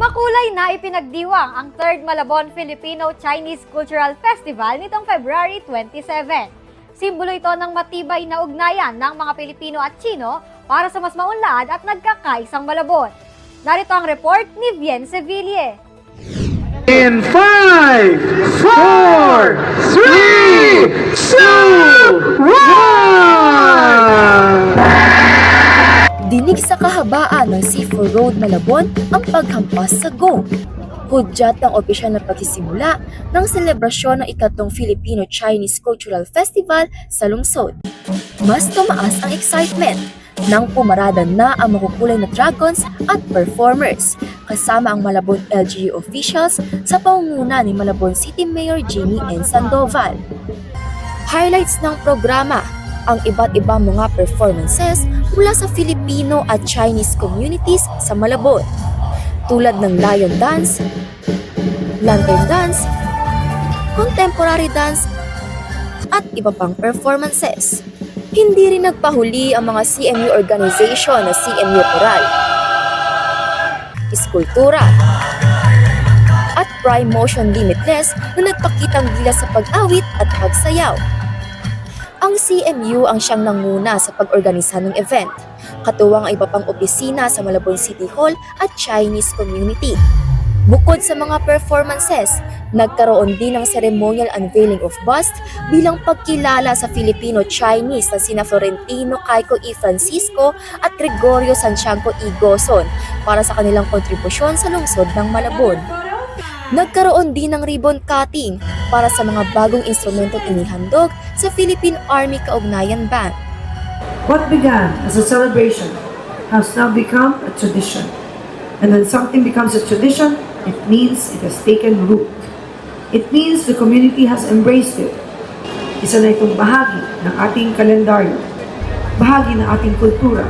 Makulay na ipinagdiwang ang 3rd Malabon Filipino-Chinese Cultural Festival nitong February 27. Simbolo ito ng matibay na ugnayan ng mga Pilipino at Chino para sa mas maunlad at nagkakaisang Malabon. Narito ang report ni Bien Seville. In 5, 4, 3, 2, 1! Dinig sa kahabaan ng C4 Road Malabon ang paghampas sa Go. Hudyat ng opisyal na pagsisimula ng selebrasyon ng ikatlong Filipino-Chinese Cultural Festival sa lungsod. Mas tumaas ang excitement nang pumarada na ang makukulay na dragons at performers kasama ang Malabon LGU officials sa pangunguna ni Malabon City Mayor Jimmy N. Sandoval. Highlights ng programa ang iba't ibang mga performances mula sa Filipino at Chinese communities sa Malabon, tulad ng lion dance, lantern dance, contemporary dance, at iba pang performances. Hindi rin nagpahuli ang mga CMU organization na CMU Coral, Iskultura, at Prime Motion Limitless na nagpakitang gilas sa pag-awit at pagsayaw. Ang CMU ang siyang nanguna sa pag-organisa ng event, katuwang ang iba pang opisina sa Malabon City Hall at Chinese community. Bukod sa mga performances, nagkaroon din ng ceremonial unveiling of bust bilang pagkilala sa Filipino-Chinese na sina Florentino Caico E. Francisco at Gregorio Santiago E. Gozon para sa kanilang kontribusyon sa lungsod ng Malabon. Nagkaroon din ng ribbon cutting para sa mga bagong instrumentong inihandog sa Philippine Army Kaugnayan Band. What began as a celebration has now become a tradition. And when something becomes a tradition, it means it has taken root. It means the community has embraced it. Isa na itong bahagi ng ating kalendaryo, bahagi ng ating kultura,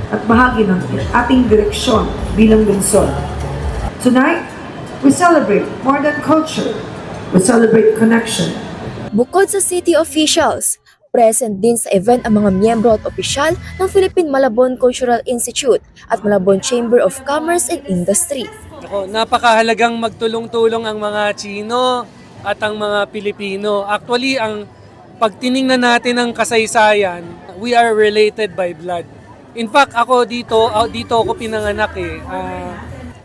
at bahagi ng ating direksyon bilang lungsod. Tonight, we celebrate more than culture. We celebrate connection. Bukod sa city officials, present din sa event ang mga miyembro at opisyal ng Philippine Malabon Cultural Institute at Malabon Chamber of Commerce and Industry. Napakahalagang magtulong-tulong ang mga Chino at ang mga Pilipino. Actually, ang pagtiningnan natin ang kasaysayan, we are related by blood. In fact, ako dito ako pinanganak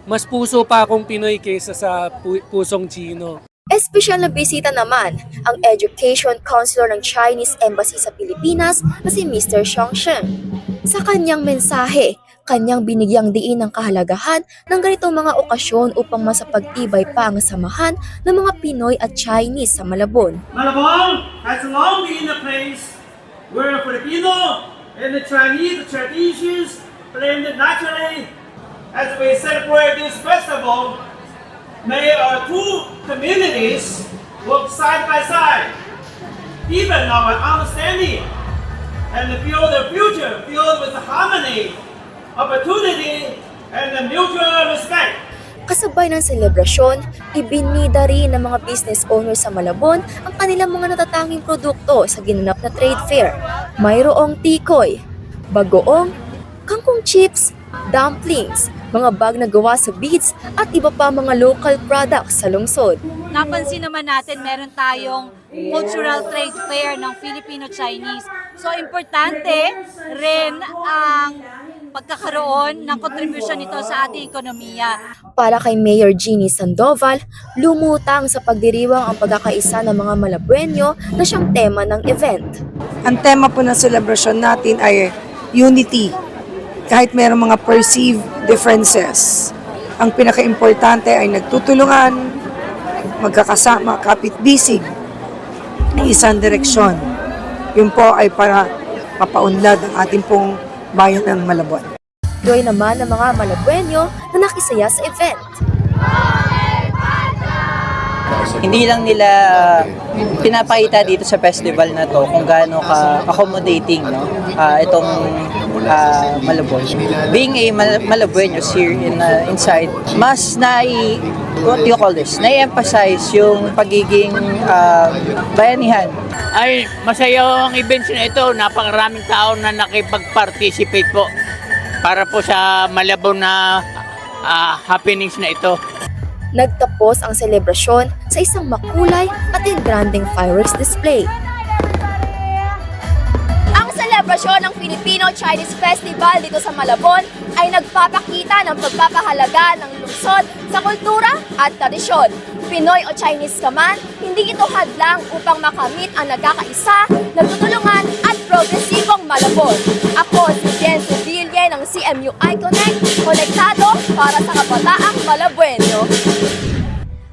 mas puso pa akong Pinoy kaysa sa pusong Chino. Espesyal na bisita naman ang Education Counselor ng Chinese Embassy sa Pilipinas na si Mr. Xiong Sheng. Sa kanyang mensahe, kanyang binigyang diin ang kahalagahan ng ganitong mga okasyon upang masapagtibay pa ang samahan ng mga Pinoy at Chinese sa Malabon. Malabon has long been a place where Filipino and the Chinese traditions blend naturally. As we celebrate this festival, may our two communities work side by side, deepen our understanding, and build a future filled with harmony, opportunity, and mutual respect. Kasabay ng selebrasyon, ibinida rin ng mga business owners sa Malabon ang kanilang mga natatanging produkto sa ginanap na trade fair. Mayroong tikoy, bagoong, kangkong chips, dumplings, mga bag na gawa sa beads at iba pa mga local products sa lungsod. Napansin naman natin meron tayong cultural trade fair ng Filipino-Chinese. So importante rin ang pagkakaroon ng kontribusyon nito sa ating ekonomiya. Para kay Mayor Jeannie Sandoval, lumutang sa pagdiriwang ang pagkakaisa ng mga Malabueño na siyang tema ng event. Ang tema po ng celebration natin ay unity. Kahit mayroong mga perceived differences, ang pinaka-importante ay nagtutulungan, magkakasama, kapit-bisig, isang direksyon. Yun po ay para mapaunlad ang ating pong bayan ng Malabon. Doy naman ng mga Malabueño na nakisaya sa event. Hindi lang nila pinapakita dito sa festival na to kung gaano ka-accommodating itong Malabon. Being a Malabueños here inside, mas what do you call this? Na-emphasize yung pagiging bayanihan. Ay, masaya ang events na ito. Napakaraming tao na nakipag-participate po para po sa Malabon na happenings na ito. Nagtapos ang selebrasyon sa isang makulay at engranding fireworks display. Ang selebrasyon ng Filipino-Chinese Festival dito sa Malabon ay nagpapakita ng pagpapahalaga ng lungsod sa kultura at tradisyon. Pinoy o Chinese ka man, hindi ito hadlang upang makamit ang nagkakaisa, nagtutulungan at progresibong Malabon. Ako si Jen Seville ng CMU iConnect, konektado para sa kabataang Malabueno.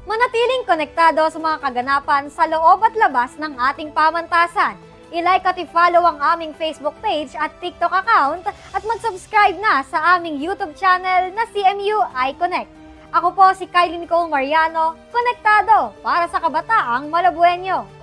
Manatiling konektado sa mga kaganapan sa loob at labas ng ating pamantasan. I-like at i-follow ang aming Facebook page at TikTok account at mag-subscribe na sa aming YouTube channel na CMU iConnect. Ako po si Kylie Nicole Mariano, konektado para sa kabataang Malabueño.